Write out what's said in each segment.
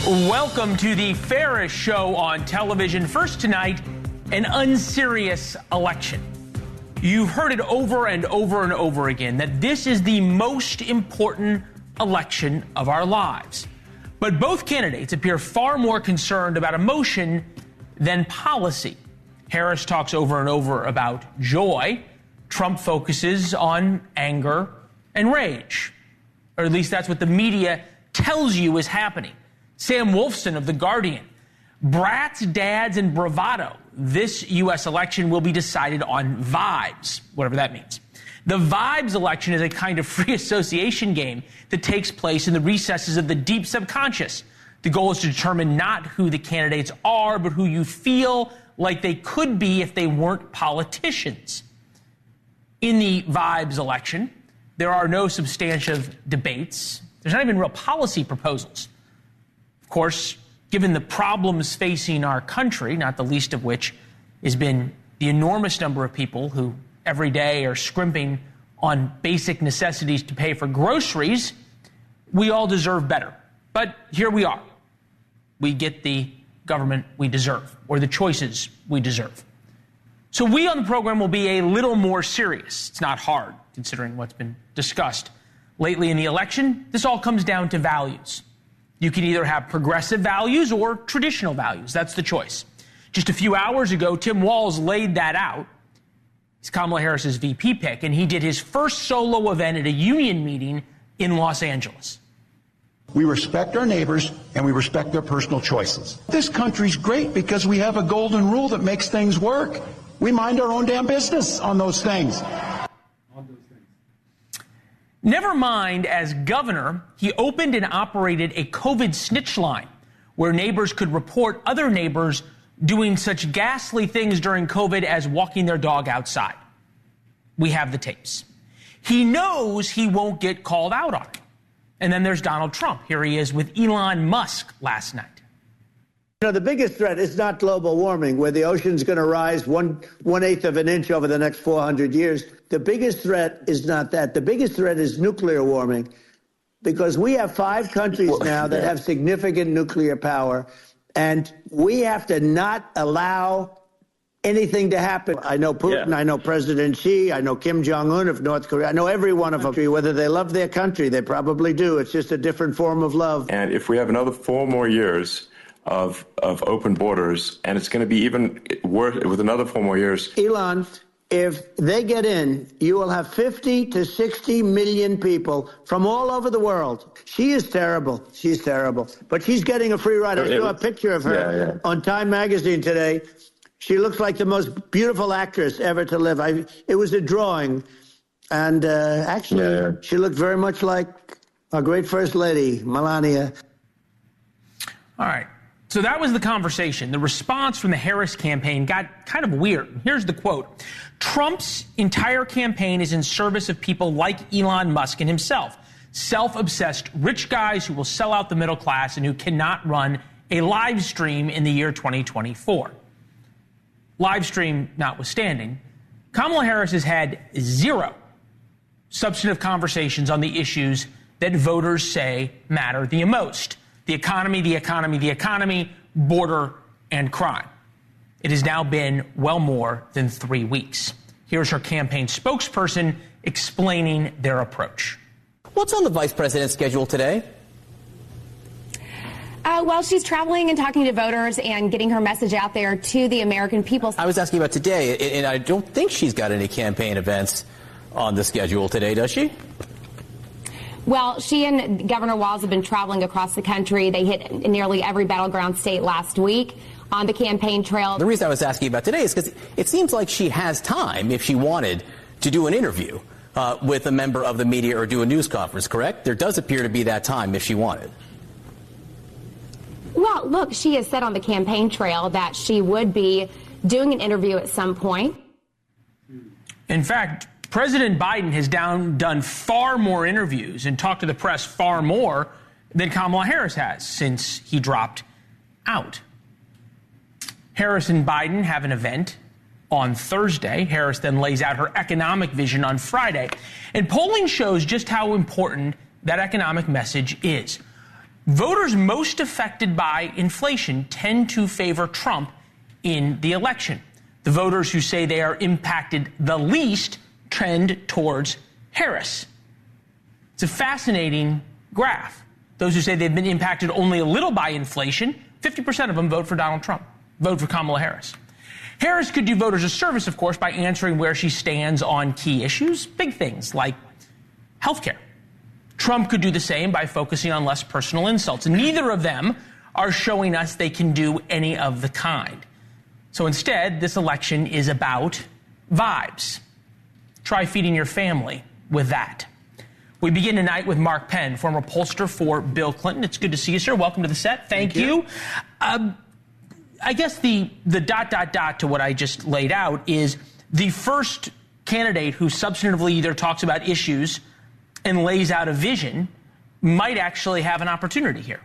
Welcome to the fairest show on television. First tonight, an unserious election. You've heard it over and over and over again that this is the most important election of our lives. But both candidates appear far more concerned about emotion than policy. Harris talks over and over about joy. Trump focuses on anger and rage. Or at least that's what the media tells you is happening. Sam Wolfson of The Guardian. Brats, dads, and bravado. This U.S. election will be decided on vibes, whatever that means. The vibes election is a kind of free association game that takes place in the recesses of the deep subconscious. The goal is to determine not who the candidates are, but who you feel like they could be if they weren't politicians. In the vibes election, there are no substantive debates. There's not even real policy proposals. Of course, given the problems facing our country, not the least of which has been the enormous number of people who every day are scrimping on basic necessities to pay for groceries, we all deserve better. But here we are. We get the government we deserve, or the choices we deserve. So we on the program will be a little more serious. It's not hard, considering what's been discussed lately in the election. This all comes down to values. You can either have progressive values or traditional values. That's the choice. Just a few hours ago, Tim Walz laid that out. He's Kamala Harris's VP pick, and he did his first solo event at a union meeting in Los Angeles. We respect our neighbors, and we respect their personal choices. This country's great because we have a golden rule that makes things work. We mind our own damn business on those things. Never mind, as governor, he opened and operated a COVID snitch line where neighbors could report other neighbors doing such ghastly things during COVID as walking their dog outside. We have the tapes. He knows he won't get called out on it. And then there's Donald Trump. Here he is with Elon Musk last night. You know, the biggest threat is not global warming, where the ocean's going to rise 1/8 of an inch over the next 400 years. The biggest threat is not that. The biggest threat is nuclear warming, because we have 5 countries now that have significant nuclear power, and we have to not allow anything to happen. I know Putin, I know President Xi, I know Kim Jong-un of North Korea. I know every one of them. Whether they love their country, they probably do. It's just a different form of love. And if we have another 4 more years of open borders, and it's going to be even worse with another 4 more years. Elon, if they get in, you will have 50 to 60 million people from all over the world. She is terrible. She's terrible. But she's getting a free ride. I saw a picture of her on Time magazine today. She looks like the most beautiful actress ever to live. It was a drawing. And actually, she looked very much like our great First Lady, Melania. All right. So that was the conversation. The response from the Harris campaign got kind of weird. Here's the quote. Trump's entire campaign is in service of people like Elon Musk and himself, self-obsessed rich guys who will sell out the middle class and who cannot run a live stream in the year 2024. Live stream notwithstanding, Kamala Harris has had 0 substantive conversations on the issues that voters say matter the most. The economy, border, and crime. It has now been well more than 3 weeks. Here's her campaign spokesperson explaining their approach. What's on the vice president's schedule today? Well, she's traveling and talking to voters and getting her message out there to the American people. I was asking about today, and I don't think she's got any campaign events on the schedule today, does she? Well, she and Governor Walz have been traveling across the country. They hit nearly every battleground state last week on the campaign trail. The reason I was asking about today is because it seems like she has time, if she wanted, to do an interview with a member of the media or do a news conference, correct? There does appear to be that time if she wanted. Well, look, she has said on the campaign trail that she would be doing an interview at some point. In fact, President Biden has done far more interviews and talked to the press far more than Kamala Harris has since he dropped out. Harris and Biden have an event on Thursday. Harris then lays out her economic vision on Friday. And polling shows just how important that economic message is. voters most affected by inflation tend to favor Trump in the election. The voters who say they are impacted the least trend towards Harris. It's a fascinating graph. Those who say they've been impacted only a little by inflation, 50% of them vote for Donald Trump, vote for Kamala Harris. Harris could do voters a service, of course, by answering where she stands on key issues, big things like health care. Trump could do the same by focusing on less personal insults. Neither of them are showing us they can do any of the kind. So instead, this election is about vibes. Try feeding your family with that. We begin tonight with Mark Penn, former pollster for Bill Clinton. It's good to see you, sir. Welcome to the set. Thank you. I guess the ... to what I just laid out is the first candidate who substantively either talks about issues and lays out a vision might actually have an opportunity here.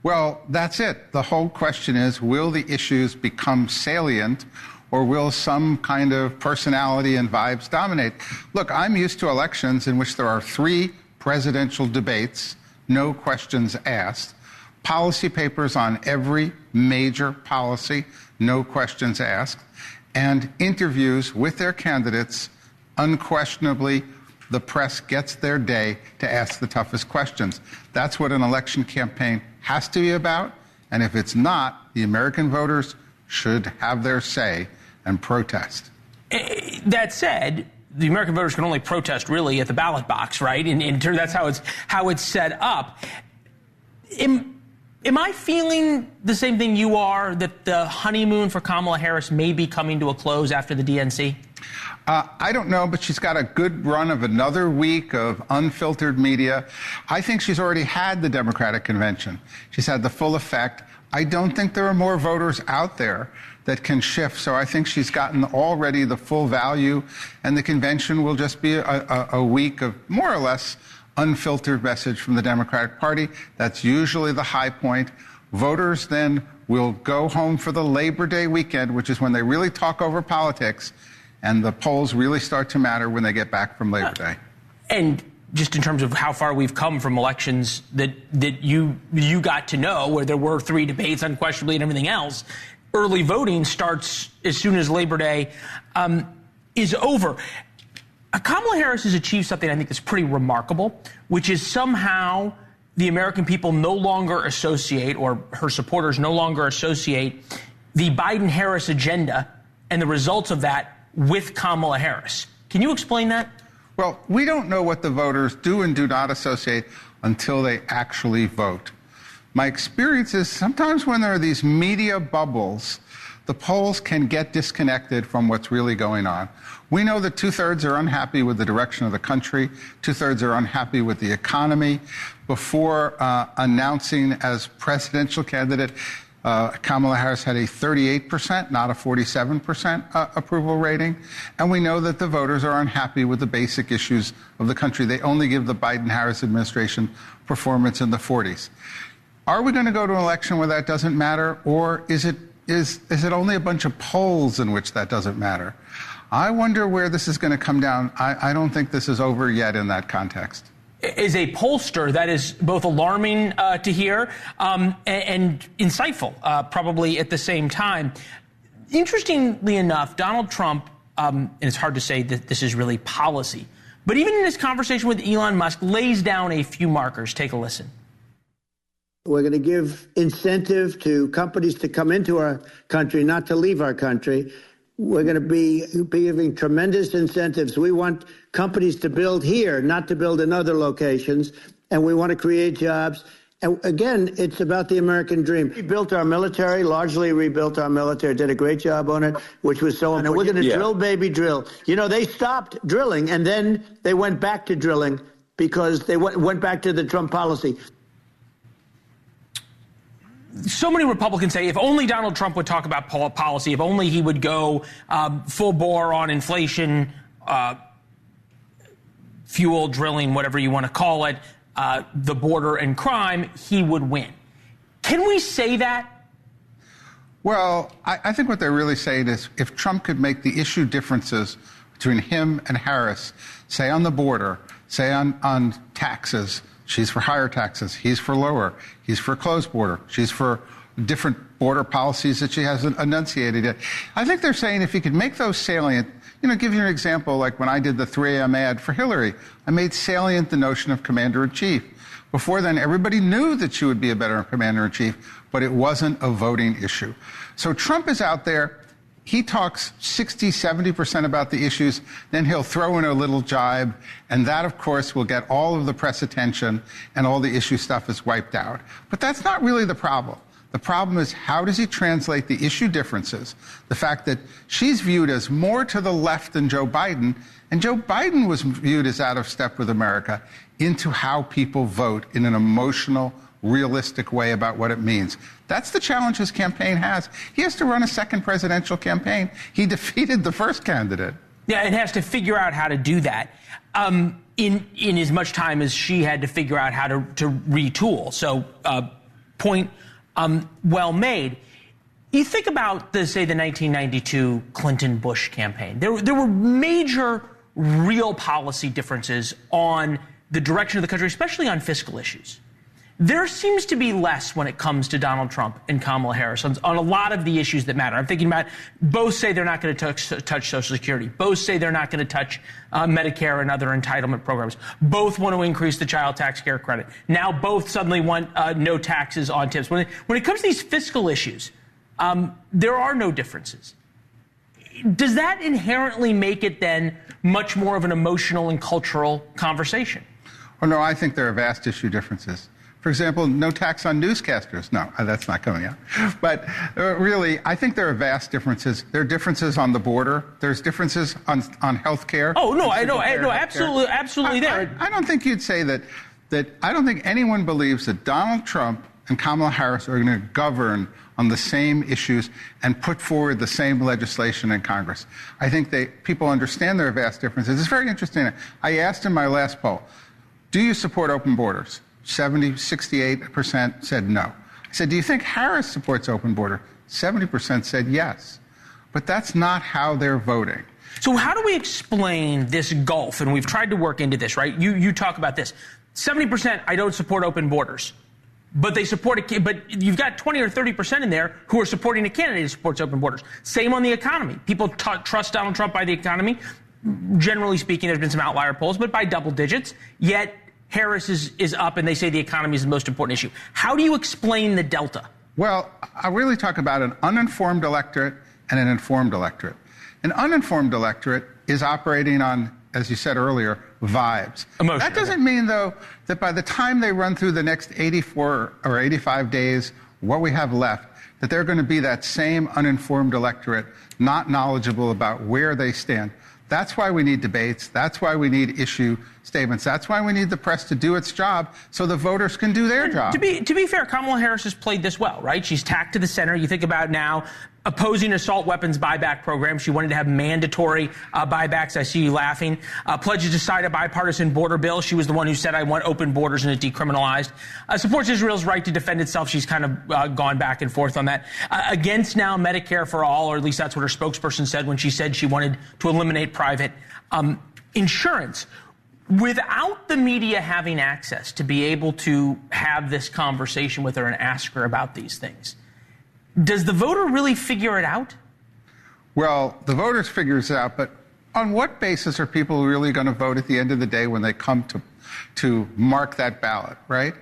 Well, that's it. The whole question is, will the issues become salient, or will some kind of personality and vibes dominate? Look, I'm used to elections in which there are 3 presidential debates, no questions asked, policy papers on every major policy, no questions asked, and interviews with their candidates. Unquestionably, the press gets their day to ask the toughest questions. That's what an election campaign has to be about, and if it's not, the American voters should have their say and protest. That said, the American voters can only protest really at the ballot box, right? That's how it's set up. Am I feeling the same thing you are, that the honeymoon for Kamala Harris may be coming to a close after the DNC? I don't know, but she's got a good run of another week of unfiltered media. I think she's already had the Democratic convention. She's had the full effect. I don't think there are more voters out there that can shift. So I think she's gotten already the full value, and the convention will just be a week of more or less unfiltered message from the Democratic Party. That's usually the high point. Voters then will go home for the Labor Day weekend, which is when they really talk over politics, and the polls really start to matter when they get back from Labor Day. And just in terms of how far we've come from elections that you got to know, where there were 3 debates unquestionably and everything else, early voting starts as soon as Labor Day is over. Kamala Harris has achieved something I think is pretty remarkable, which is somehow the American people no longer associate, or her supporters no longer associate, the Biden-Harris agenda and the results of that with Kamala Harris. Can you explain that? Well, we don't know what the voters do and do not associate until they actually vote. My experience is sometimes when there are these media bubbles, the polls can get disconnected from what's really going on. We know that 2/3 are unhappy with the direction of the country, 2/3 are unhappy with the economy. Before announcing as presidential candidate, Kamala Harris had a 38%, not a 47% approval rating. And we know that the voters are unhappy with the basic issues of the country. They only give the Biden-Harris administration performance in the 40s. Are we going to go to an election where that doesn't matter, or is it only a bunch of polls in which that doesn't matter? I wonder where this is going to come down. I don't think this is over yet in that context. As a pollster, that is both alarming to hear and insightful, probably at the same time. Interestingly enough, Donald Trump, and it's hard to say that this is really policy, but even in his conversation with Elon Musk, lays down a few markers. Take a listen. We're going to give incentive to companies to come into our country, not to leave our country. We're going to be giving tremendous incentives. We want companies to build here, not to build in other locations. And we want to create jobs. And again, it's about the American dream. We built our military, largely rebuilt our military, did a great job on it, which was so important. We're going to drill, baby, drill. You know, they stopped drilling, and then they went back to drilling because they went back to the Trump policy. So many Republicans say if only Donald Trump would talk about policy, if only he would go full bore on inflation, fuel, drilling, whatever you want to call it, the border and crime, he would win. Can we say that? Well, I think what they're really saying is if Trump could make the issue differences between him and Harris, say on the border, say on taxes, She's for higher taxes. He's for lower. He's for closed border. She's for different border policies that she hasn't enunciated yet. I think they're saying if you could make those salient, give you an example, like when I did the 3 a.m. ad for Hillary, I made salient the notion of commander-in-chief. Before then, everybody knew that she would be a better commander-in-chief, but it wasn't a voting issue. So Trump is out there. He talks 60, 70% about the issues, then he'll throw in a little jibe, and that, of course, will get all of the press attention, and all the issue stuff is wiped out. But that's not really the problem. The problem is, how does he translate the issue differences, the fact that she's viewed as more to the left than Joe Biden, and Joe Biden was viewed as out of step with America, into how people vote in an emotional, realistic way about what it means. That's the challenge his campaign has. He has to run a second presidential campaign. He defeated the first candidate. Yeah, it has to figure out how to do that in as much time as she had to figure out how to retool. So point well made. You think about the 1992 Clinton-Bush campaign. There were major real policy differences on the direction of the country, especially on fiscal issues. There seems to be less when it comes to Donald Trump and Kamala Harris on a lot of the issues that matter. I'm thinking about both say they're not going to touch Social Security. Both say they're not going to touch Medicare and other entitlement programs. Both want to increase the child tax care credit. Now both suddenly want no taxes on tips. When it comes to these fiscal issues, there are no differences. Does that inherently make it then much more of an emotional and cultural conversation? Oh, no, I think there are vast issue differences. For example, no tax on newscasters. No, that's not coming out. But really, I think there are vast differences. There are differences on the border. There's differences on health care. Oh, no, I know, absolutely there. I don't think you'd say that I don't think anyone believes that Donald Trump and Kamala Harris are going to govern on the same issues and put forward the same legislation in Congress. I think people understand there are vast differences. It's very interesting. I asked in my last poll, do you support open borders? 68% said no. I said, do you think Harris supports open border? 70% said yes. But that's not how they're voting. So how do we explain this gulf? And we've tried to work into this, right? You talk about this. 70%, I don't support open borders. But they support but you've got 20 or 30% in there who are supporting a candidate who supports open borders. Same on the economy. People trust Donald Trump by the economy. Generally speaking, there's been some outlier polls, but by double digits. Yet Harris is up, and they say the economy is the most important issue. How do you explain the delta? Well, I really talk about an uninformed electorate and an informed electorate. An uninformed electorate is operating on, as you said earlier, vibes. Emotion. That doesn't mean, though, that by the time they run through the next 84 or 85 days, what we have left, that they're going to be that same uninformed electorate, not knowledgeable about where they stand. That's why we need debates. That's why we need issue statements. That's why we need the press to do its job so the voters can do their job. To be fair, Kamala Harris has played this well, right? She's tacked to the center. You think about now opposing assault weapons buyback program. She wanted to have mandatory buybacks. I see you laughing. Pledges to sign a bipartisan border bill. She was the one who said, I want open borders and it decriminalized. Supports Israel's right to defend itself. She's kind of gone back and forth on that. Against now Medicare for all, or at least that's what her spokesperson said when she said she wanted to eliminate private insurance. Without the media having access to be able to have this conversation with her and ask her about these things, does the voter really figure it out? Well, the voters figure it out, but on what basis are people really going to vote at the end of the day when they come to mark that ballot, right?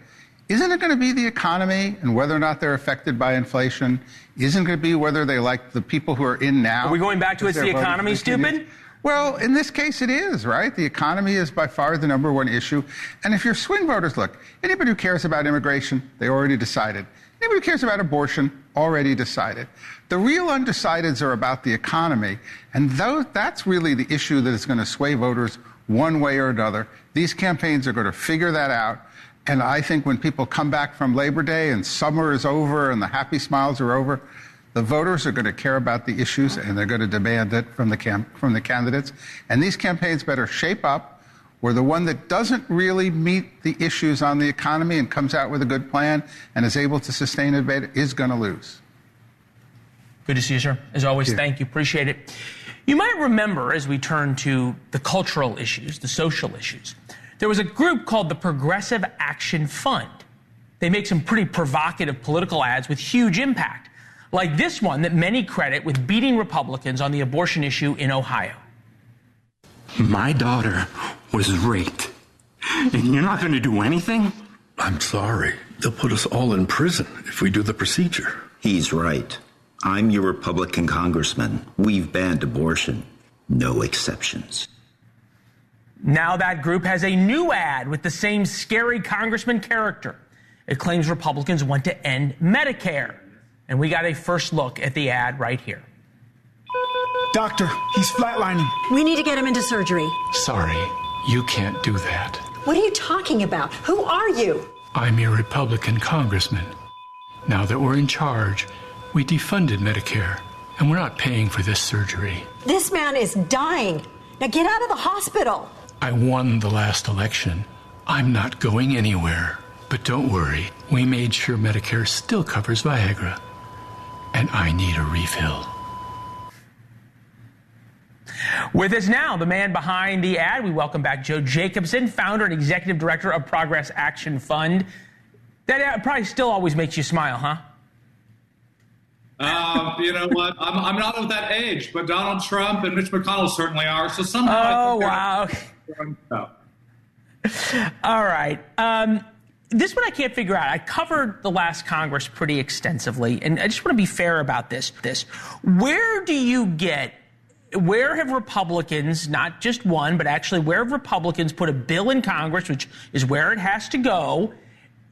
Isn't it going to be the economy and whether or not they're affected by inflation? Isn't it going to be whether they like the people who are in now? Are we going back to it's the economy, stupid? Well, in this case, it is, right? The economy is by far the number one issue. And if you're swing voters, look, anybody who cares about immigration, they already decided. Anybody who cares about abortion, already decided. The real undecideds are about the economy, and that's really the issue that is going to sway voters one way or another. These campaigns are going to figure that out, and I think when people come back from Labor Day and summer is over and the happy smiles are over, the voters are going to care about the issues, and they're going to demand it from the candidates. And these campaigns better shape up where the one that doesn't really meet the issues on the economy and comes out with a good plan and is able to sustain a debate is going to lose. Good to see you, sir. As always, thank you. Appreciate it. You might remember, as we turn to the cultural issues, the social issues, There was a group called the Progressive Action Fund. They make some pretty provocative political ads with huge impact, like this one that many credit with beating Republicans on the abortion issue in Ohio. My daughter was raped, and you're not going to do anything? I'm sorry. They'll put us all in prison if we do the procedure. He's right. I'm your Republican congressman. We've banned abortion. No exceptions. Now that group has a new ad with the same scary congressman character. It claims Republicans want to end Medicare. And we got a first look at the ad right here. Doctor, he's flatlining. We need to get him into surgery. Sorry, you can't do that. What are you talking about? Who are you? I'm your Republican congressman. Now that we're in charge, we defunded Medicare, and we're not paying for this surgery. This man is dying. Now get out of the hospital. I won the last election. I'm not going anywhere. But don't worry, we made sure Medicare still covers Viagra. And I need a refill. With us now, the man behind the ad, we welcome back Joe Jacobson, founder and executive director of Progress Action Fund. That ad probably still always makes you smile, huh? You know what? I'm not of that age, but Donald Trump and Mitch McConnell certainly are. So somehow. Oh, wow. All right. This one I can't figure out. I covered the last Congress pretty extensively, and I just want to be fair about this. Where have Republicans, not just one, but actually where have Republicans put a bill in Congress, which is where it has to go,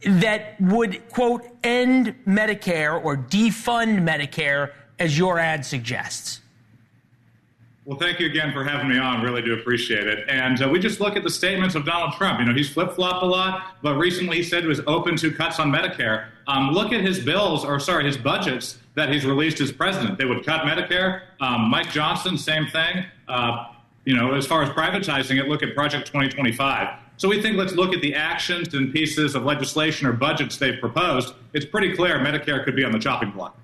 that would, quote, end Medicare or defund Medicare, as your ad suggests? Well, thank you again for having me on. Really do appreciate it. And we just look at the statements of Donald Trump. You know, he's flip-flopped a lot, but recently he said he was open to cuts on Medicare. Look at his his budgets that he's released as president. They would cut Medicare. Mike Johnson, same thing. As far as privatizing it, look at Project 2025. So we think let's look at the actions and pieces of legislation or budgets they've proposed. It's pretty clear Medicare could be on the chopping block.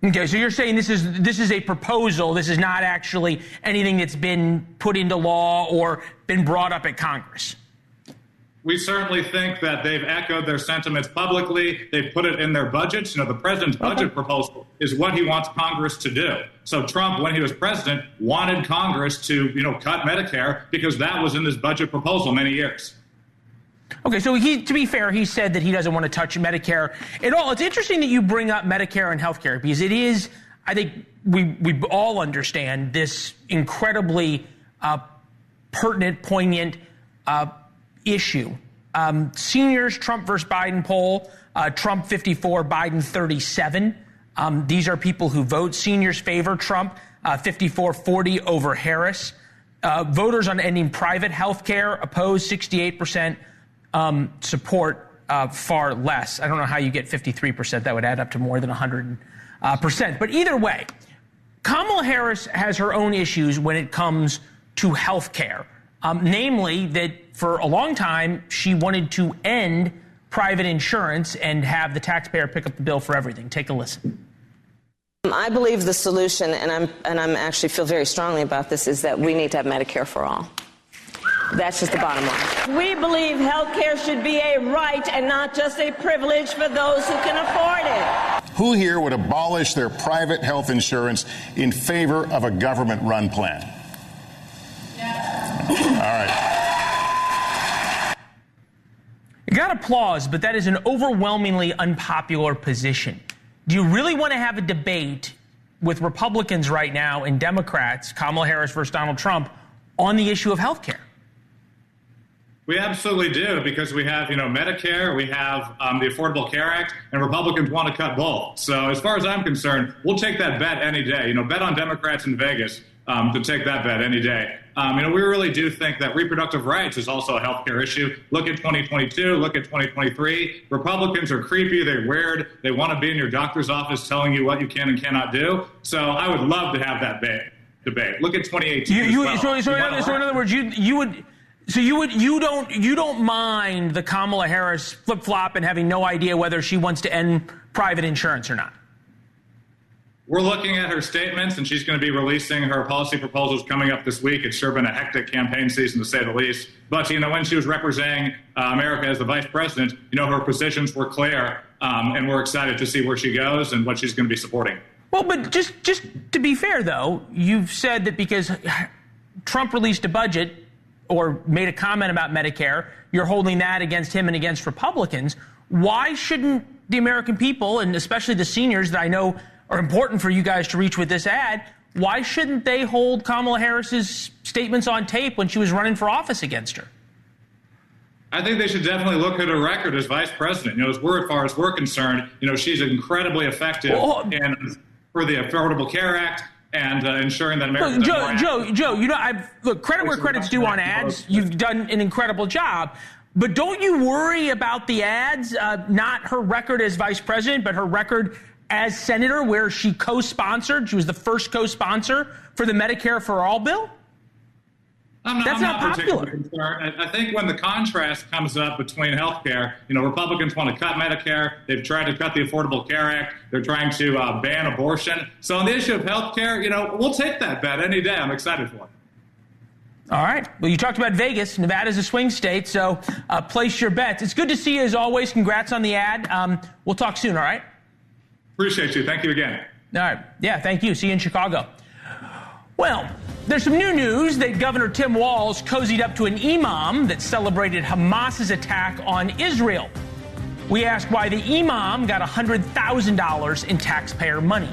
Okay, so you're saying this is a proposal. This is not actually anything that's been put into law or been brought up at Congress. We certainly think that they've echoed their sentiments publicly. They've put it in their budgets. You know, the president's budget proposal is what he wants Congress to do. So Trump, when he was president, wanted Congress to, cut Medicare because that was in his budget proposal many years. Okay, so to be fair, he said that he doesn't want to touch Medicare at all. It's interesting that you bring up Medicare and healthcare because it is, I think we all understand this incredibly pertinent, poignant issue. Seniors, Trump versus Biden poll, Trump 54, Biden 37. These are people who vote. Seniors favor Trump, 54-40 over Harris. Voters on ending private health care oppose 68%. Support far less. I don't know how you get 53%. That would add up to more than 100%. But either way, Kamala Harris has her own issues when it comes to health care. Namely that for a long time, she wanted to end private insurance and have the taxpayer pick up the bill for everything. Take a listen. I believe the solution, and I'm actually feel very strongly about this, is that we need to have Medicare for all. That's just the bottom line. We believe health care should be a right and not just a privilege for those who can afford it. Who here would abolish their private health insurance in favor of a government-run plan? Yeah. All right. You got applause, but that is an overwhelmingly unpopular position. Do you really want to have a debate with Republicans right now and Democrats, Kamala Harris versus Donald Trump, on the issue of health care? We absolutely do, because we have, Medicare, we have the Affordable Care Act, and Republicans want to cut both. So as far as I'm concerned, we'll take that bet any day. Bet on Democrats in Vegas to take that bet any day. We really do think that reproductive rights is also a health care issue. Look at 2022, look at 2023. Republicans are creepy, they're weird, they want to be in your doctor's office telling you what you can and cannot do. So I would love to have that debate. Look at 2018. So in other words, you don't mind the Kamala Harris flip-flop and having no idea whether she wants to end private insurance or not? We're looking at her statements, and she's going to be releasing her policy proposals coming up this week. It's sure been a hectic campaign season, to say the least. But, when she was representing America as the vice president, her positions were clear, and we're excited to see where she goes and what she's going to be supporting. Well, but just to be fair, though, you've said that because Trump released a budget or made a comment about Medicare, you're holding that against him and against Republicans. Why shouldn't the American people, and especially the seniors that I know are important for you guys to reach with this ad, why shouldn't they hold Kamala Harris's statements on tape when she was running for office against her? I think they should definitely look at her record as vice president. As far as we're concerned, she's incredibly effective for the Affordable Care Act and ensuring that Americans... Joe, credit where credit's due on ads. You've done an incredible job. But don't you worry about the ads, not her record as vice president, but her record as senator, where she co-sponsored? She was the first co-sponsor for the Medicare for All bill? That's not popular. I think when the contrast comes up between health care, Republicans want to cut Medicare. They've tried to cut the Affordable Care Act. They're trying to ban abortion. So on the issue of health care, we'll take that bet any day. I'm excited for it. All right. Well, you talked about Vegas. Nevada's a swing state, so place your bets. It's good to see you as always. Congrats on the ad. We'll talk soon, all right? Appreciate you. Thank you again. All right. Yeah, thank you. See you in Chicago. Well, there's some new news that Governor Tim Walz cozied up to an imam that celebrated Hamas's attack on Israel. We asked why the imam got $100,000 in taxpayer money.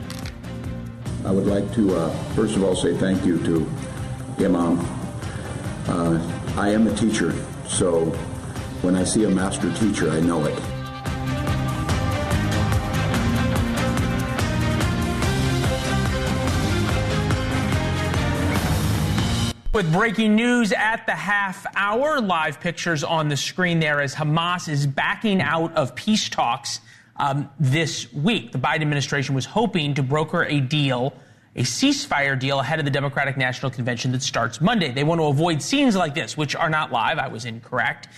I would like to, first of all, say thank you to Imam. I am a teacher, so when I see a master teacher, I know it. With breaking news at the half hour, live pictures on the screen there as Hamas is backing out of peace talks this week. The Biden administration was hoping to broker a deal, a ceasefire deal, ahead of the Democratic National Convention that starts Monday. They want to avoid scenes like this, which are not live. I was incorrect.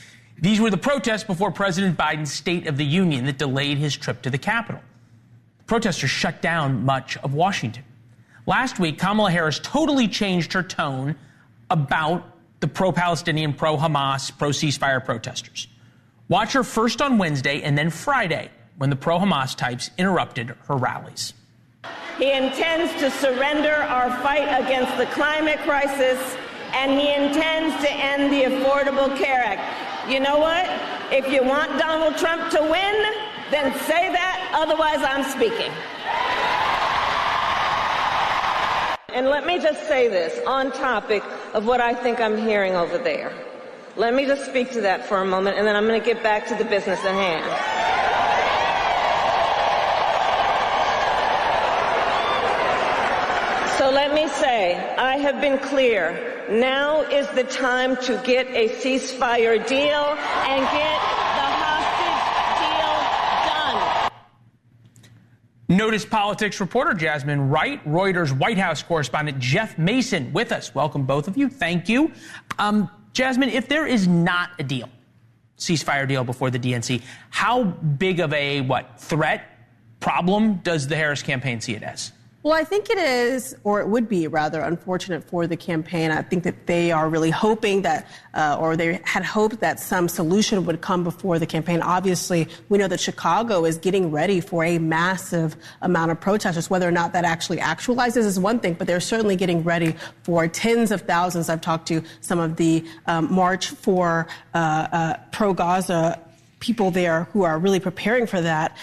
These were the protests before President Biden's State of the Union that delayed his trip to the Capitol. Protesters shut down much of Washington. Last week, Kamala Harris totally changed her tone about the pro-Palestinian, pro-Hamas, pro-ceasefire protesters. Watch her first on Wednesday and then Friday when the pro-Hamas types interrupted her rallies. He intends to surrender our fight against the climate crisis, and he intends to end the Affordable Care Act. You know what? If you want Donald Trump to win, then say that, otherwise I'm speaking. And let me just say this on topic of what I think I'm hearing over there. Let me just speak to that for a moment, and then I'm going to get back to the business at hand. So let me say, I have been clear. Now is the time to get a ceasefire deal and get the hostage deal done. Notice politics reporter Jasmine Wright, Reuters White House correspondent Jeff Mason with us. Welcome, both of you. Thank you. Jasmine, if there is not a deal, ceasefire deal before the DNC, how big of a, threat, problem does the Harris campaign see it as? Well, I think it is, or it would be rather unfortunate for the campaign. I think that they are really hoping that, or they had hoped that some solution would come before the campaign. Obviously, we know that Chicago is getting ready for a massive amount of protesters. Whether or not that actually actualizes is one thing, but they're certainly getting ready for tens of thousands. I've talked to some of the March for pro-Gaza people there who are really preparing for that.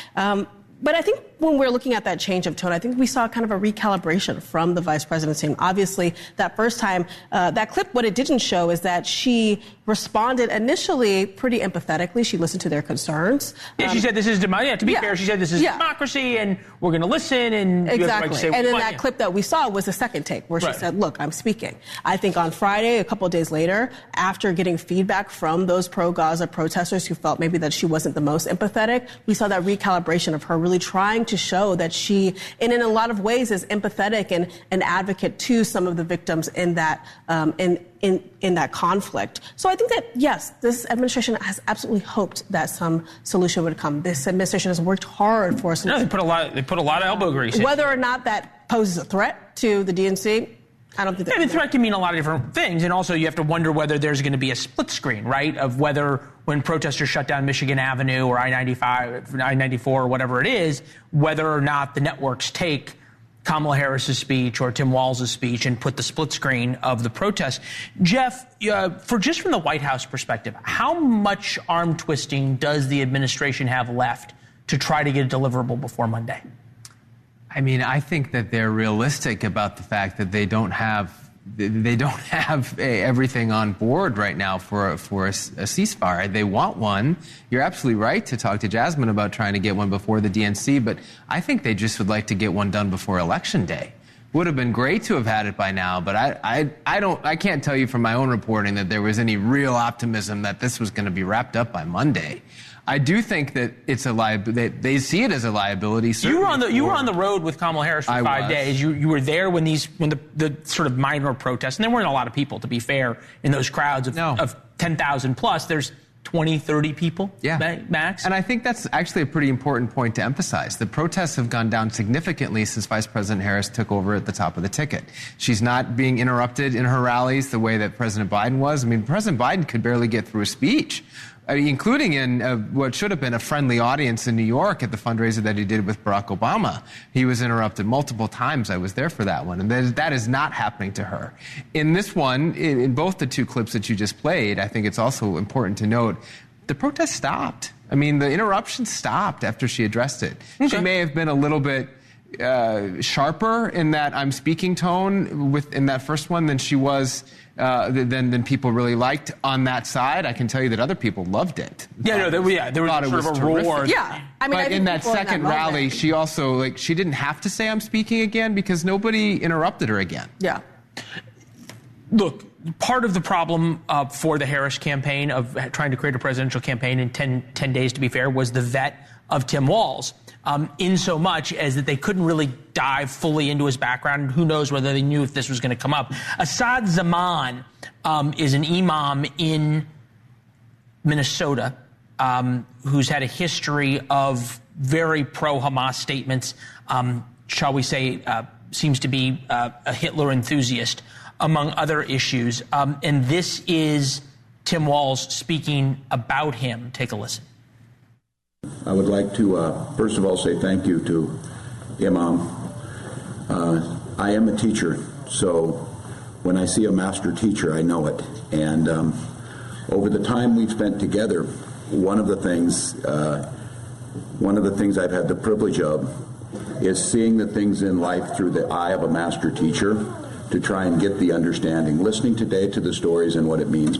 But I think when we're looking at that change of tone, I think we saw kind of a recalibration from the vice president's team. Obviously, that first time, that clip, what it didn't show is that she responded initially pretty empathetically. She listened to their concerns. Yeah, she said this is democracy. To be fair, she said this is democracy and we're going to listen. And exactly. You have the right to say and then that clip that we saw was the second take where she said, look, I'm speaking. I think on Friday, a couple of days later, after getting feedback from those pro-Gaza protesters who felt maybe that she wasn't the most empathetic, we saw that recalibration of her really trying trying to show that she, and in a lot of ways, is empathetic and an advocate to some of the victims in that in that conflict. So I think that, yes, this administration has absolutely hoped that some solution would come. This administration has worked hard for us. No, they put a lot of elbow grease in. Whether or not that poses a threat to the DNC, I don't think that. I mean, threat can mean a lot of different things, and also you have to wonder whether there's going to be a split screen, right, of whether when protesters shut down Michigan Avenue or I-95, I-94 or whatever it is, whether or not the networks take Kamala Harris's speech or Tim Walz's speech and put the split screen of the protest. Jeff, just from the White House perspective, how much arm twisting does the administration have left to try to get a deliverable before Monday? I mean, I think that they're realistic about the fact that they don't have everything on board right now for a ceasefire. They want one. You're absolutely right to talk to Jasmine about trying to get one before the DNC, but I think they just would like to get one done before Election Day. Would have been great to have had it by now, but I can't tell you from my own reporting that there was any real optimism that this was going to be wrapped up by Monday. I do think that it's a they see it as a liability. You were on the road with Kamala Harris for 5 days. You were there when the sort of minor protests, and there weren't a lot of people, to be fair, in those crowds of 10,000 plus. There's 20, 30 people, max. And I think that's actually a pretty important point to emphasize. The protests have gone down significantly since Vice President Harris took over at the top of the ticket. She's not being interrupted in her rallies the way that President Biden was. I mean, President Biden could barely get through a speech, including in what should have been a friendly audience in New York at the fundraiser that he did with Barack Obama. He was interrupted multiple times. I was there for that one. And that is not happening to her. In this one, in both the two clips that you just played, I think it's also important to note the protest stopped. I mean, the interruption stopped after she addressed it. Okay. She may have been a little bit sharper in that I'm speaking tone in that first one than she was than people really liked on that side. I can tell you that other people loved it. There was sort of a roar. Yeah, I mean, but in that second rally, she also she didn't have to say I'm speaking again because nobody interrupted her again. Yeah. Look, part of the problem for the Harris campaign of trying to create a presidential campaign in 10 days, to be fair, was the vet of Tim Walz. In so much as that they couldn't really dive fully into his background, and who knows whether they knew if this was going to come up. Asad Zaman is an imam in Minnesota who's had a history of very pro-Hamas statements, shall we say, seems to be a Hitler enthusiast, among other issues. And this is Tim Walz speaking about him. Take a listen. I would like to, first of all, say thank you to Imam. I am a teacher, so when I see a master teacher, I know it. And over the time we've spent together, one of the things I've had the privilege of is seeing the things in life through the eye of a master teacher to try and get the understanding, listening today to the stories and what it means.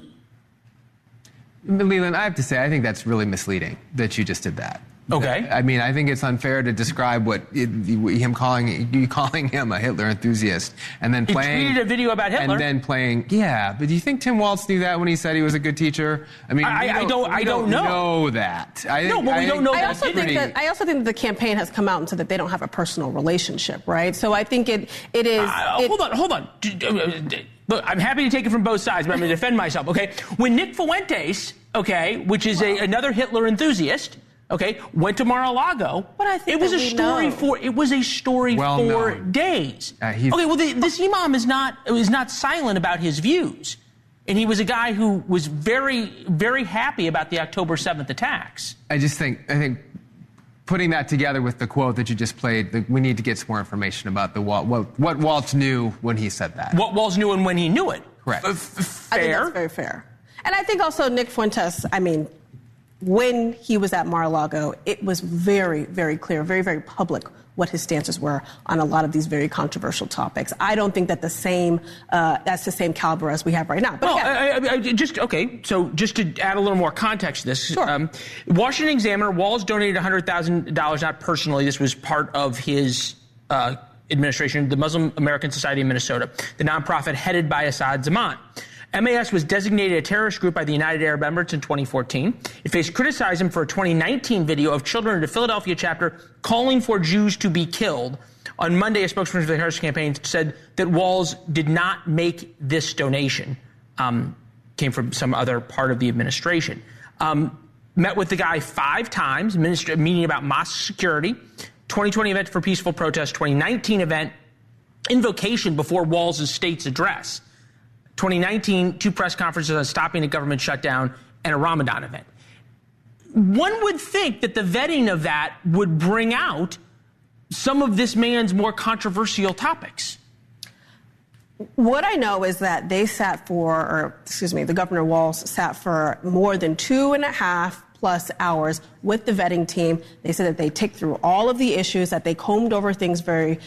Leland, I have to say, I think that's really misleading that you just did that. Okay. I mean, I think it's unfair to describe you calling him a Hitler enthusiast and then playing. He tweeted a video about Hitler. And then playing. Yeah, but do you think Tim Walz knew that when he said he was a good teacher? I mean, I don't know that. We don't know that. I also think that the campaign has come out and said that they don't have a personal relationship, right? So I think it is. Hold on. Look, I'm happy to take it from both sides, but I'm going to defend myself, okay? When Nick Fuentes, okay, which is another Hitler enthusiast, okay, went to Mar-a-Lago, but I think it was a story for days. Okay, well, this imam is not silent about his views, and he was a guy who was very, very happy about the October 7th attacks. I think putting that together with the quote that you just played, we need to get some more information about what Walz knew when he said that. What Walz knew and when he knew it. Correct. I think that's very fair. And I think also Nick Fuentes, I mean, when he was at Mar-a-Lago, it was very, very clear, very, very public what his stances were on a lot of these very controversial topics. I don't think that that's the same caliber as we have right now. But so just to add a little more context to this. Sure. Washington Examiner, Walz donated $100,000, not personally. This was part of his administration, the Muslim American Society of Minnesota, the nonprofit headed by Asad Zaman. MAS was designated a terrorist group by the United Arab Emirates in 2014. It faced criticism for a 2019 video of children in the Philadelphia chapter calling for Jews to be killed. On Monday, a spokesperson for the Harris campaign said that Walz did not make this donation. Came from some other part of the administration. Met with the guy 5 times, meeting about mosque security, 2020 event for peaceful protest, 2019 event, invocation before Walz's state's address. 2019, 2 press conferences on stopping a government shutdown and a Ramadan event. One would think that the vetting of that would bring out some of this man's more controversial topics. What I know is that the Governor Walz sat for more than 2.5+ hours with the vetting team. They said that they ticked through all of the issues, that they combed over things very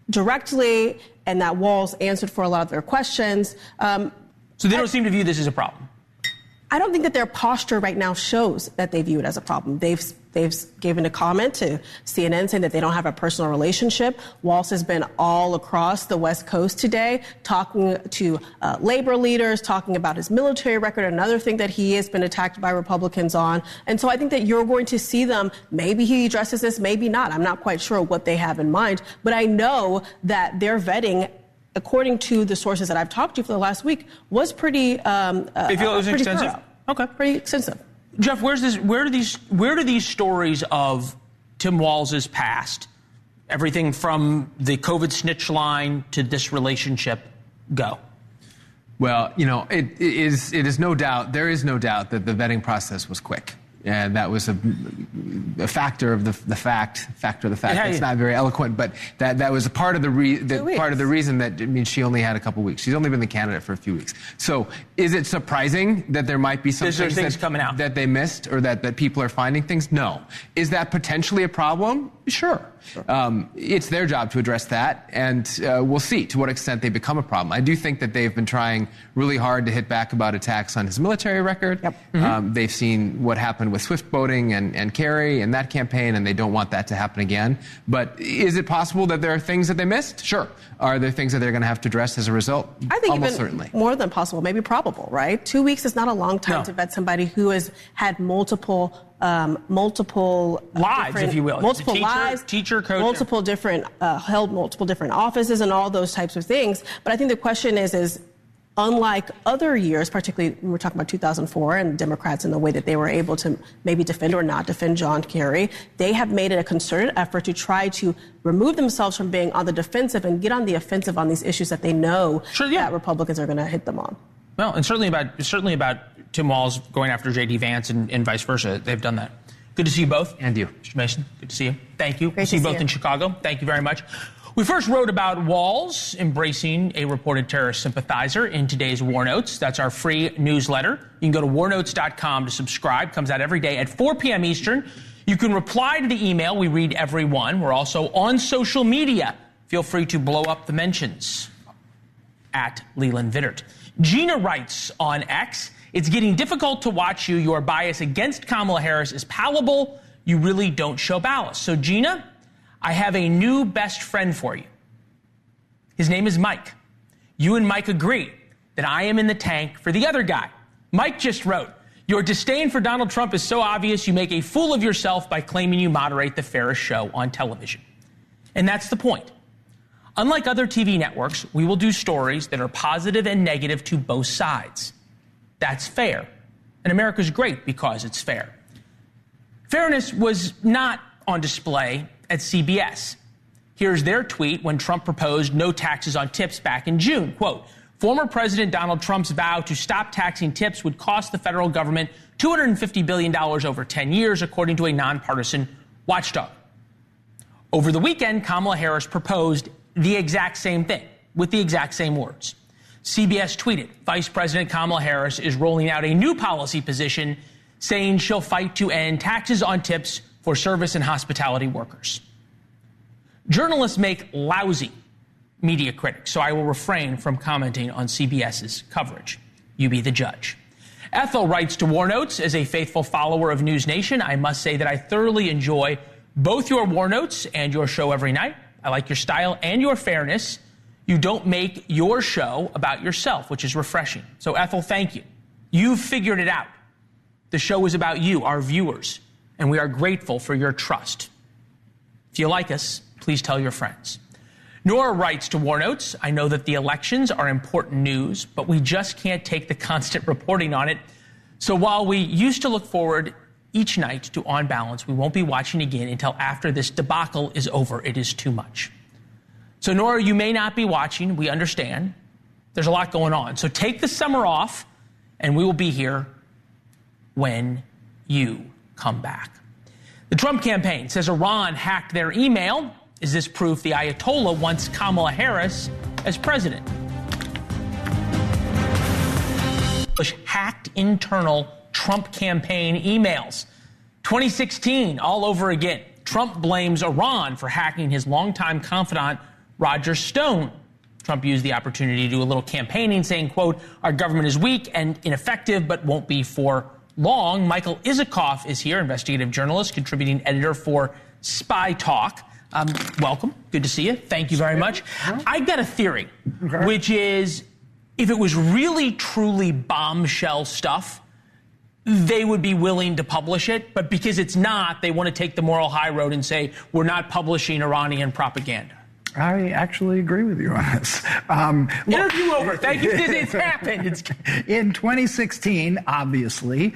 directly, and that Walz answered for a lot of their questions. So they don't seem to view this as a problem? I don't think that their posture right now shows that they view it as a problem. They've given a comment to CNN saying that they don't have a personal relationship. Walz has been all across the West Coast today, talking to labor leaders, talking about his military record, another thing that he has been attacked by Republicans on. And so I think that you're going to see them, maybe he addresses this, maybe not. I'm not quite sure what they have in mind. But I know that their vetting, according to the sources that I've talked to for the last week, was pretty They feel it was extensive? thorough. Okay. Pretty extensive. Jeff, where do these stories of Tim Walz's past, everything from the COVID snitch line to this relationship, go? Well, there is no doubt that the vetting process was quick. And that was a factor of the fact. Yeah, It's not very eloquent, but that was a part of the reason that she only had a couple weeks. She's only been the candidate for a few weeks. So is it surprising that there might be some things coming out that they missed, or that people are finding things? No. Is that potentially a problem? Sure. It's their job to address that, and we'll see to what extent they become a problem. I do think that they've been trying really hard to hit back about attacks on his military record. Yep. Mm-hmm. They've seen what happened with Swift boating and Kerry and that campaign, and they don't want that to happen again. But is it possible that there are things that they missed? Sure. Are there things that they're going to have to address as a result? I think almost even certainly. More than possible, maybe probable, right? 2 weeks is not a long time to vet somebody who has had multiple lives, if you will. Multiple lives, teacher, coach, multiple different, held multiple different offices and all those types of things. But I think the question is unlike other years, particularly when we're talking about 2004 and Democrats and the way that they were able to maybe defend or not defend John Kerry, they have made it a concerted effort to try to remove themselves from being on the defensive and get on the offensive on these issues that they know that Republicans are going to hit them on. Well, and certainly about Tim Walz going after J.D. Vance and vice versa. They've done that. Good to see you both. And you. Mr. Mason, good to see you. Thank you. Great to see you see both you. in Chicago. Thank you very much. We first wrote about Walz embracing a reported terrorist sympathizer in today's War Notes. That's our free newsletter. You can go to warnotes.com to subscribe. Comes out every day at 4 p.m. Eastern. You can reply to the email. We read every one. We're also on social media. Feel free to blow up the mentions at Leland Vittert. Gina writes on X, it's getting difficult to watch you. Your bias against Kamala Harris is palpable. You really don't show ballast. So, Gina, I have a new best friend for you. His name is Mike. You and Mike agree that I am in the tank for the other guy. Mike just wrote, your disdain for Donald Trump is so obvious you make a fool of yourself by claiming you moderate the fairest show on television. And that's the point. Unlike other TV networks, we will do stories that are positive and negative to both sides. That's fair. And America's great because it's fair. Fairness was not on display at CBS. Here's their tweet when Trump proposed no taxes on tips back in June. Quote, former President Donald Trump's vow to stop taxing tips would cost the federal government $250 billion over 10 years, according to a nonpartisan watchdog. Over the weekend, Kamala Harris proposed the exact same thing with the exact same words. CBS tweeted, Vice President Kamala Harris is rolling out a new policy position saying she'll fight to end taxes on tips for service and hospitality workers. Journalists make lousy media critics, so I will refrain from commenting on CBS's coverage. You be the judge. Ethel writes to War Notes, as a faithful follower of NewsNation, I must say that I thoroughly enjoy both your War Notes and your show every night. I like your style and your fairness. You don't make your show about yourself, which is refreshing. So, Ethel, thank you. You've figured it out. The show is about you, our viewers, and we are grateful for your trust. If you like us, please tell your friends. Nora writes to War Notes, I know that the elections are important news, but we just can't take the constant reporting on it. So while we used to look forward each night to On Balance, we won't be watching again until after this debacle is over. It is too much. So Nora, you may not be watching. We understand. There's a lot going on. So take the summer off, and we will be here when you come back. The Trump campaign says Iran hacked their email. Is this proof the Ayatollah wants Kamala Harris as president? Bush hacked internal Trump campaign emails. 2016, all over again. Trump blames Iran for hacking his longtime confidant, Roger Stone. Trump used the opportunity to do a little campaigning, saying, quote, our government is weak and ineffective, but won't be for long. Michael Isikoff is here, investigative journalist, contributing editor for Spy Talk. Welcome. Good to see you. Thank you very much. I've got a theory, which is if it was really, truly bombshell stuff, they would be willing to publish it. But because it's not, they want to take the moral high road and say, we're not publishing Iranian propaganda. I actually agree with you on this. Interview over. Thank you. It's happened. In 2016, obviously,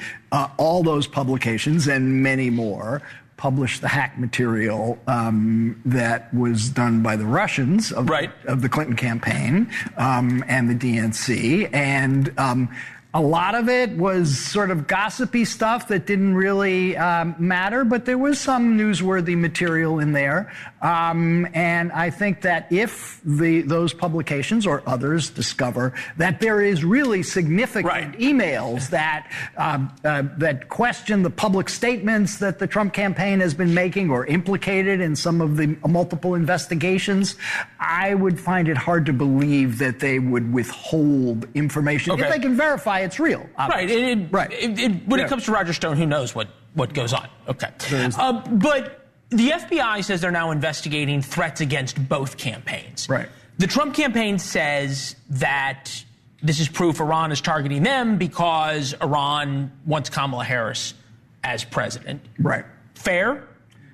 all those publications and many more published the hack material that was done by the Russians of the Clinton campaign and the DNC. And a lot of it was sort of gossipy stuff that didn't really matter, but there was some newsworthy material in there. And I think that if those publications or others discover that there is really significant emails that that question the public statements that the Trump campaign has been making or implicated in some of the multiple investigations, I would find it hard to believe that they would withhold information if they can verify it's real. Obviously. When it comes to Roger Stone, who knows what goes on? Okay. But the FBI says they're now investigating threats against both campaigns. Right. The Trump campaign says that this is proof Iran is targeting them because Iran wants Kamala Harris as president. Right. Fair?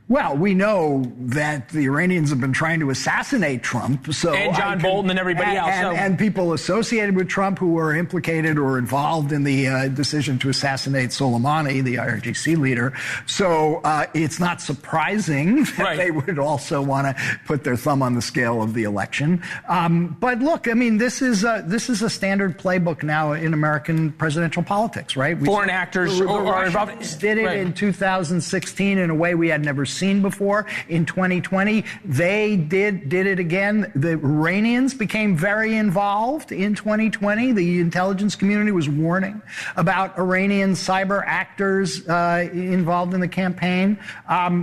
Well, we know that the Iranians have been trying to assassinate Trump. And John Bolton and everybody else. And people associated with Trump who were implicated or involved in the decision to assassinate Soleimani, the IRGC leader. So it's not surprising that they would also want to put their thumb on the scale of the election. But look, I mean, this is a standard playbook now in American presidential politics, right? Foreign actors are involved. Did it in 2016 in a way we had never seen before. In 2020, they did it again. The Iranians became very involved in 2020. The intelligence community was warning about Iranian cyber actors involved in the campaign.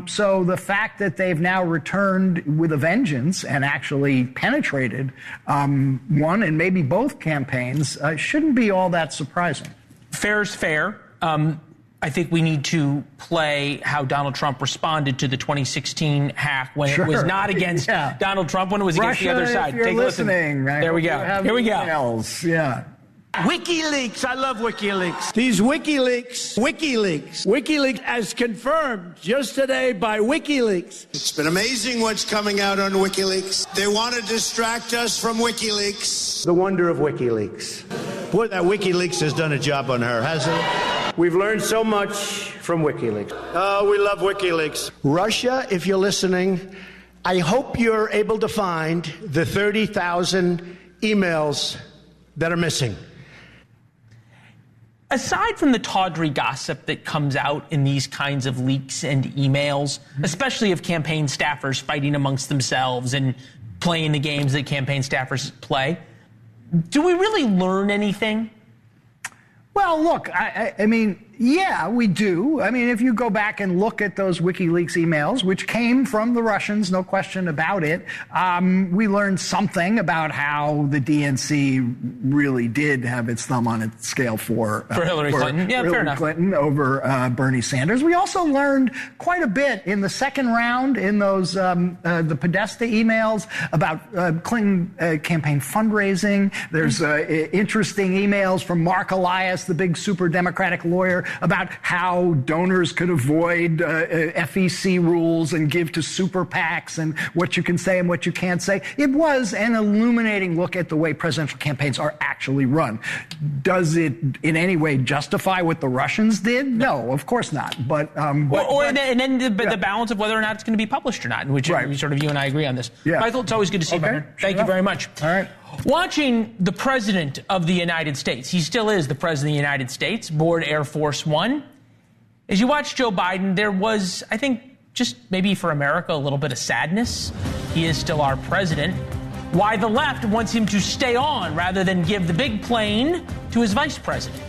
So the fact that they've now returned with a vengeance and actually penetrated one and maybe both campaigns shouldn't be all that surprising. Fair's fair. I think we need to play how Donald Trump responded to the 2016 hack when it was not against Donald Trump, when it was against the other side. Take a listen. There we go. Here we go. Emails. Yeah. WikiLeaks. I love WikiLeaks. These WikiLeaks, as confirmed just today by WikiLeaks. It's been amazing what's coming out on WikiLeaks. They want to distract us from WikiLeaks. The wonder of WikiLeaks. Boy, that WikiLeaks has done a job on her, hasn't it? We've learned so much from WikiLeaks. Oh, we love WikiLeaks. Russia, if you're listening, I hope you're able to find the 30,000 emails that are missing. Aside from the tawdry gossip that comes out in these kinds of leaks and emails, especially of campaign staffers fighting amongst themselves and playing the games that campaign staffers play, do we really learn anything? Well, look, I mean, Yeah, we do. I mean, if you go back and look at those WikiLeaks emails, which came from the Russians, no question about it, we learned something about how the DNC really did have its thumb on its scale for Hillary Clinton. Yeah, fair enough. Clinton over Bernie Sanders. We also learned quite a bit in the second round in those the Podesta emails about Clinton campaign fundraising. There's interesting emails from Mark Elias, the big super Democratic lawyer, about how donors could avoid FEC rules and give to super PACs and what you can say and what you can't say. It was an illuminating look at the way presidential campaigns are actually run. Does it in any way justify what the Russians did? No, of course not. But then the balance of whether or not it's going to be published or not, in which sort of you and I agree on this. Yeah. Michael, it's always good to see you, my friend. Thank you very much. All right. Watching the President of the United States, he still is the President of the United States, aboard Air Force One. As you watch Joe Biden, there was, I think, just maybe for America, a little bit of sadness. He is still our president. Why the left wants him to stay on rather than give the big plane to his vice president.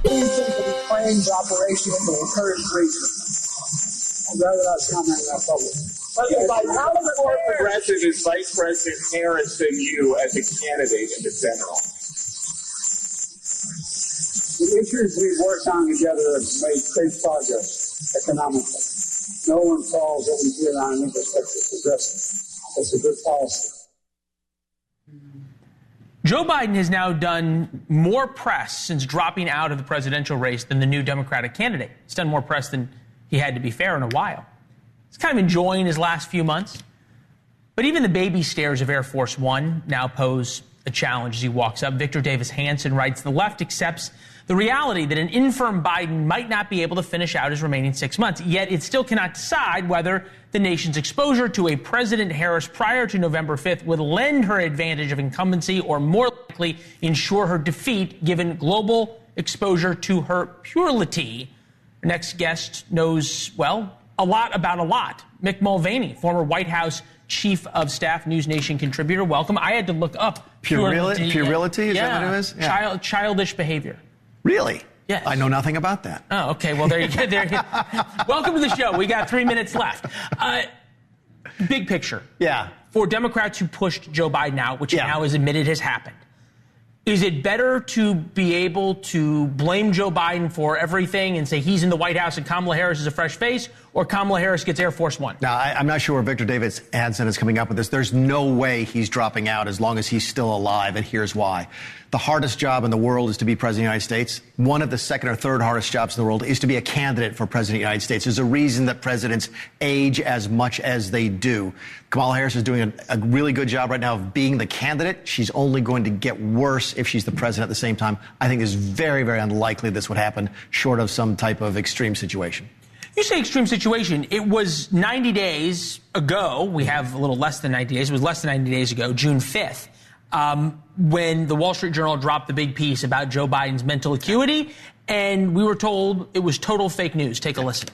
The plane's operation for the current reason. I'd rather not comment on that publicly. President Biden, how more progressive is Vice President Harris than you as a candidate in the general? The issues we've worked on together have made great progress economically. No one calls what we did on infrastructure progressive. It's a good policy. Joe Biden has now done more press since dropping out of the presidential race than the new Democratic candidate. He's done more press than he had, to be fair, in a while. He's kind of enjoying his last few months. But even the baby stairs of Air Force One now pose a challenge as he walks up. Victor Davis Hanson writes, the left accepts the reality that an infirm Biden might not be able to finish out his remaining 6 months, yet it still cannot decide whether the nation's exposure to a President Harris prior to November 5th would lend her advantage of incumbency or more likely ensure her defeat given global exposure to her purity. Our next guest knows, well, a lot about a lot. Mick Mulvaney, former White House Chief of Staff, NewsNation contributor. Welcome. I had to look up puerility. Puerility? Is that what it is? Yeah. Childish behavior. Really? Yes. I know nothing about that. Oh, okay. Well, there you go. Welcome to the show. We got 3 minutes left. Big picture. Yeah. For Democrats who pushed Joe Biden out, which now is admitted has happened, is it better to be able to blame Joe Biden for everything and say he's in the White House and Kamala Harris is a fresh face, or Kamala Harris gets Air Force One? Now, I'm not sure where Victor Davis Hanson is coming up with this. There's no way he's dropping out as long as he's still alive, and here's why. The hardest job in the world is to be president of the United States. One of the second or third hardest jobs in the world is to be a candidate for president of the United States. There's a reason that presidents age as much as they do. Kamala Harris is doing a really good job right now of being the candidate. She's only going to get worse if she's the president at the same time. I think it's very, very unlikely this would happen, short of some type of extreme situation. You say extreme situation. It was 90 days ago. We have a little less than 90 days. It was less than 90 days ago, June 5th. When the Wall Street Journal dropped the big piece about Joe Biden's mental acuity, and we were told it was total fake news. Take a listen.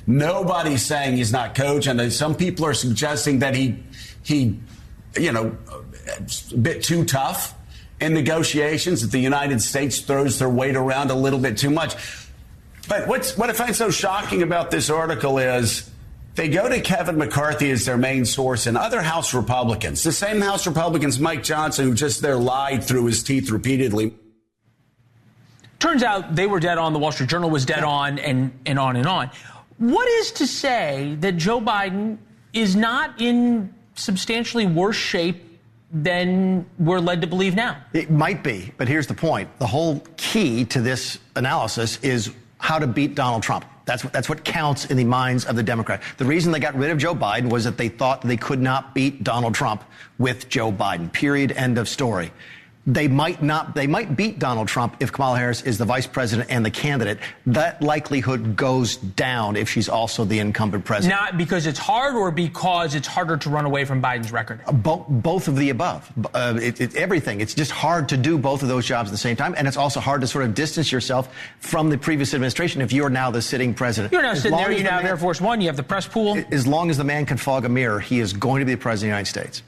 Nobody's saying he's not coach, and some people are suggesting that he, a bit too tough in negotiations, that the United States throws their weight around a little bit too much. But what I find so shocking about this article is they go to Kevin McCarthy as their main source and other House Republicans, the same House Republicans, Mike Johnson, who just there lied through his teeth repeatedly. Turns out they were dead on. The Wall Street Journal was dead on, and on and on. What is to say that Joe Biden is not in substantially worse shape than we're led to believe now? It might be, but here's the point. The whole key to this analysis is how to beat Donald Trump. That's what counts in the minds of the Democrat. The reason they got rid of Joe Biden was that they thought they could not beat Donald Trump with Joe Biden. Period. End of story. They might beat Donald Trump if Kamala Harris is the vice president and the candidate. That likelihood goes down if she's also the incumbent president. Not because it's hard, or because it's harder to run away from Biden's record? Both of the above. Everything. It's just hard to do both of those jobs at the same time. And it's also hard to sort of distance yourself from the previous administration if you're now the sitting president. You're now sitting there. You now have Air Force One. You have the press pool. As long as the man can fog a mirror, he is going to be the president of the United States.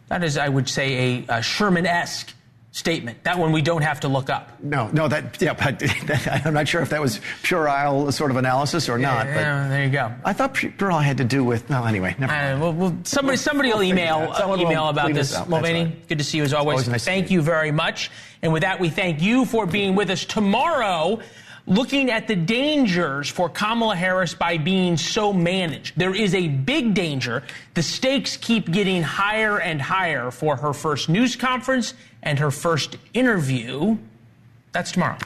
That is, I would say, a Sherman-esque statement, that one we don't have to look up. No, but I'm not sure if that was puerile sort of analysis or not. But there you go. I thought puerile had to do with, well, anyway, never mind. Well, somebody will email about this. Mulvaney, right. Good to see you as always. Nice Thank you very much. And with that, we thank you for being with us tomorrow, looking at the dangers for Kamala Harris by being so managed. There is a big danger. The stakes keep getting higher and higher for her first news conference and her first interview. That's tomorrow.